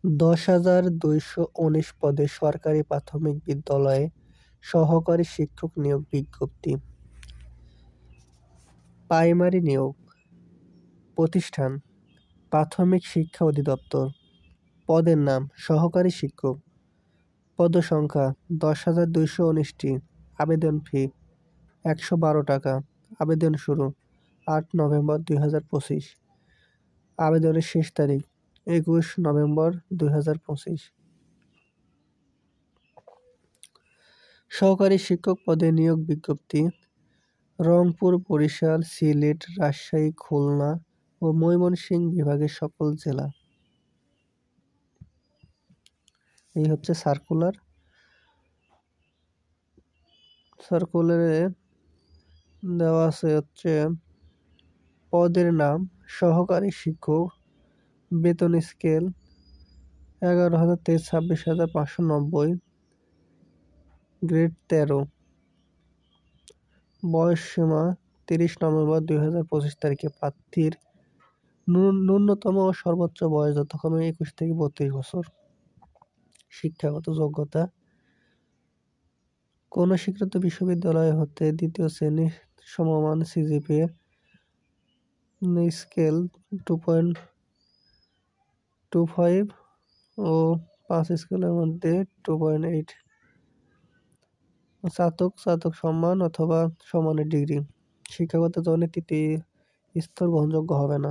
10,219 পদে সরকারি প্রাথমিক বিদ্যালয়ে সহকারী শিক্ষক নিয়োগ বিজ্ঞপ্তি। প্রাইমারি নিয়োগ প্রতিষ্ঠান প্রাথমিক শিক্ষা অধিদপ্তর। পদের নাম সহকারী শিক্ষক। পদসংখ্যা 10,219টি। আবেদন ফি 112 টাকা। আবেদন শুরু 8 নভেম্বর 2025। আবেদনের শেষ তারিখ 21 নভেম্বর 2025। সহকারী শিক্ষক পদে নিয়োগ বিজ্ঞপ্তি রংপুর, বরিশাল, সিলেট, রাজশাহী, খুলনা ও ময়মনসিংহ বিভাগের সকল জেলা। এই হচ্ছে সার্কুলারে দেওয়া আছে হচ্ছে পদের নাম সহকারী শিক্ষক, বেতন স্কেল 11,000 থেকে 26,590, গ্রেড 13, বয়স সীমা 30 নভেম্বর 2025 তারিখে। প্রার্থীর ন্যূনতম ও সর্বোচ্চ বয়স যথাক্রমে 21 থেকে 32 বছর। শিক্ষাগত যোগ্যতা কোন স্বীকৃত বিশ্ববিদ্যালয় হতে দ্বিতীয় শ্রেণী সমমান সিজিপিএ স্কেল 2.25 ও 5 স্কেলের মধ্যে 2.8, স্নাতক সম্মান অথবা সমানের ডিগ্রি। শিক্ষাগত জনে তৃতীয় স্তর গ্রহণযোগ্য হবে না।